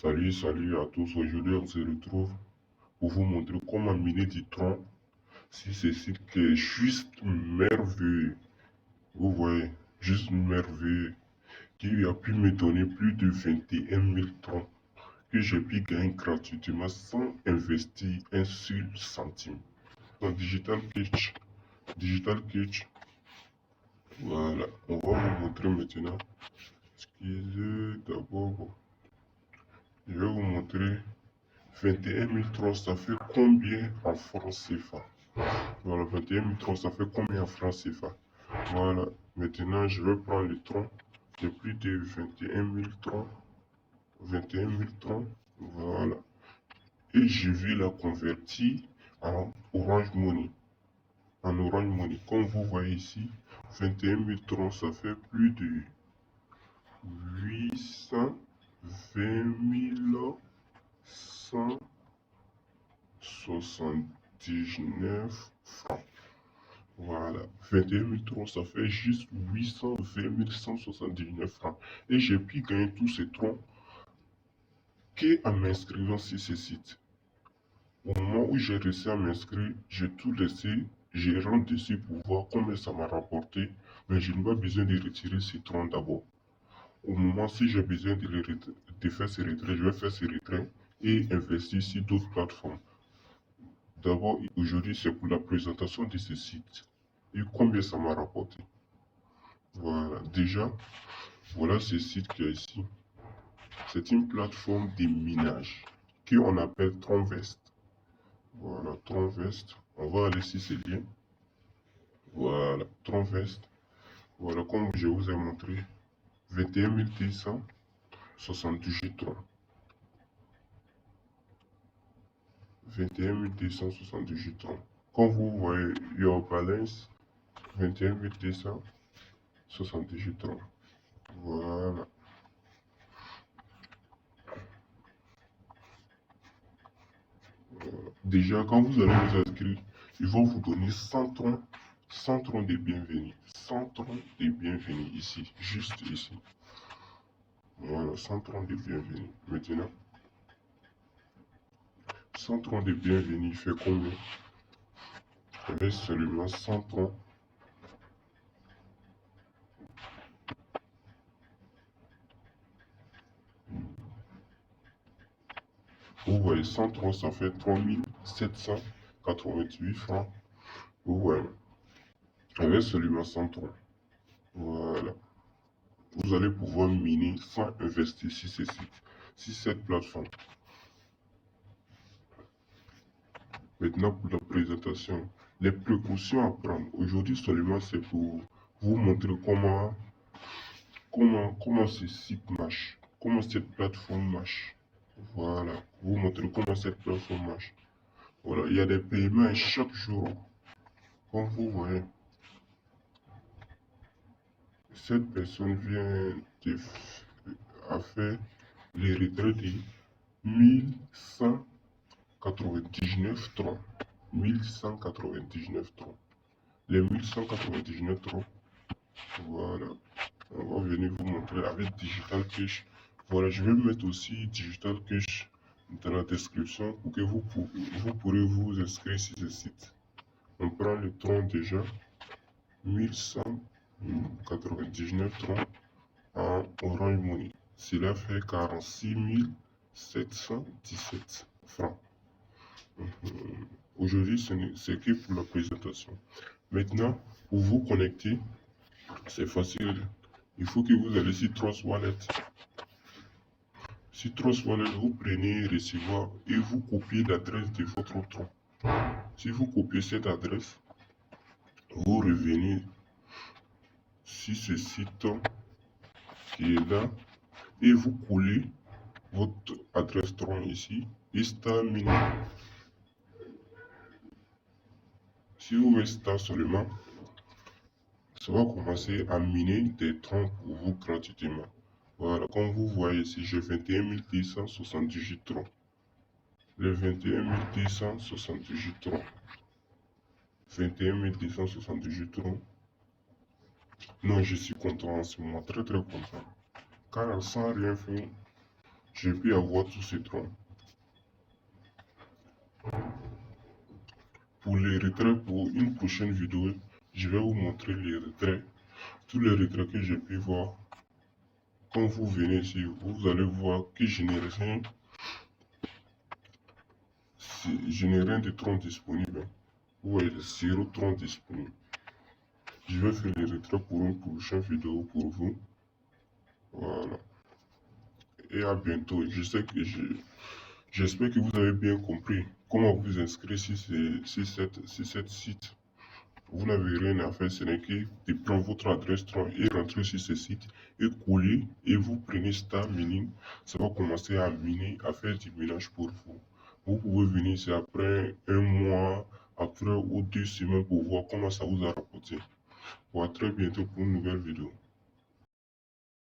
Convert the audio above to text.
Salut à tous. Aujourd'hui, on se retrouve pour vous montrer comment miner du tronc sur ce site qui est juste merveilleux. Vous voyez, juste merveilleux. Qui a pu me donner plus de 21 000 troncs que j'ai pu gagner gratuitement sans investir un seul centime. Dans Digital Catch, Digital Catch, voilà, on va vous montrer maintenant. Excusez d'abord, je vais vous montrer 21 000 troncs, ça fait combien en francs CFA? Voilà, 21 000 troncs, ça fait combien en francs CFA? Voilà, maintenant je vais prendre le tronc de plus de 21 000 troncs. 21 000 troncs, voilà. Et je vais la convertir en Orange Money. En Orange Money, comme vous voyez ici, 21 000 troncs, ça fait plus de 820 179 francs. Voilà, 21 000 troncs, ça fait juste 820 179 francs. Et j'ai pu gagner tous ces troncs qu'en m'inscrivant sur ce site. Au moment où j'ai réussi à m'inscrire, j'ai tout laissé, j'ai rentré dessus pour voir combien ça m'a rapporté, mais je n'ai pas besoin de retirer ces troncs d'abord. Au moment si j'ai besoin de faire ces retraits, je vais faire ces retraits et investir sur d'autres plateformes. D'abord, aujourd'hui, c'est pour la présentation de ce site et combien ça m'a rapporté. Voilà, déjà, voilà ce site qu'il y a ici. C'est une plateforme de minage qu'on appelle Tronvest. Voilà, Tronvest. On va aller sur ce lien. Voilà, Tronvest. Voilà, comme je vous ai montré, 21 278 troncs. 21 278 troncs. Comme vous voyez, your balance, 21 278 troncs. Voilà. Déjà, quand vous allez vous inscrire, ils vont vous donner 100 troncs, 100 troncs de bienvenue. 100 troncs de bienvenue ici, juste ici. Voilà, 100 troncs de bienvenue. Maintenant, 100 troncs de bienvenue fait combien? Avec seulement 100 troncs. Vous voyez, 100 troncs, ça fait 3788 francs. Vous voyez, avec seulement 100 troncs. Voilà. Vous allez pouvoir miner sans investir sur ce site, sur cette plateforme. Maintenant, pour la présentation, les précautions à prendre. Aujourd'hui seulement, c'est pour vous montrer comment ce site marche, comment cette plateforme marche. Voilà, vous montrer comment cette plateforme marche. Voilà, il y a des paiements chaque jour. Comme vous voyez, cette personne vient à faire les retraits de 1199 troncs. 1199 troncs. Les 1199 troncs, voilà. On va venir vous montrer avec Digital Cash. Voilà, je vais mettre aussi Digital Cash dans la description pour que vous pourrez vous inscrire sur ce site. On prend le tronc déjà, 1199 troncs en Orange Money. Cela fait 46 717 francs. Aujourd'hui, c'est que pour la présentation. Maintenant, pour vous connecter, c'est facile. Il faut que vous allez sur Trust Wallet. Sur Trust Wallet, vous prenez recevoir et vous copiez l'adresse de votre tronc. Si vous copiez cette adresse, vous revenez sur ce site qui est là et vous collez votre adresse tronc ici et Star Mini. Si vous mettez Star seulement, ça va commencer à miner des troncs pour vous gratuitement. Voilà, comme vous voyez ici, j'ai 21 278 troncs. Les 21 278 troncs. 21 278 troncs. Non, je suis content en ce moment, très content. Car sans rien faire, j'ai pu avoir tous ces troncs. Pour les retraits, pour une prochaine vidéo, je vais vous montrer les retraits, tous les retraits que j'ai pu voir. Quand vous venez ici, vous allez voir que je n'ai rien de tronc disponible. Vous voyez, 0 tronc disponible. Je vais faire les retraits pour une prochaine vidéo pour vous. Voilà. Et à bientôt. J'espère que vous avez bien compris comment vous inscrire sur cette site. Vous n'avez rien à faire, ce n'est que de prendre votre adresse Tron et rentrer sur ce site et coller et vous prenez Star Mining. Ça va commencer à miner, à faire du minage pour vous. Vous pouvez venir ici après un mois, après ou 2 semaines pour voir comment ça vous a rapporté. Bon, à très bientôt pour une nouvelle vidéo.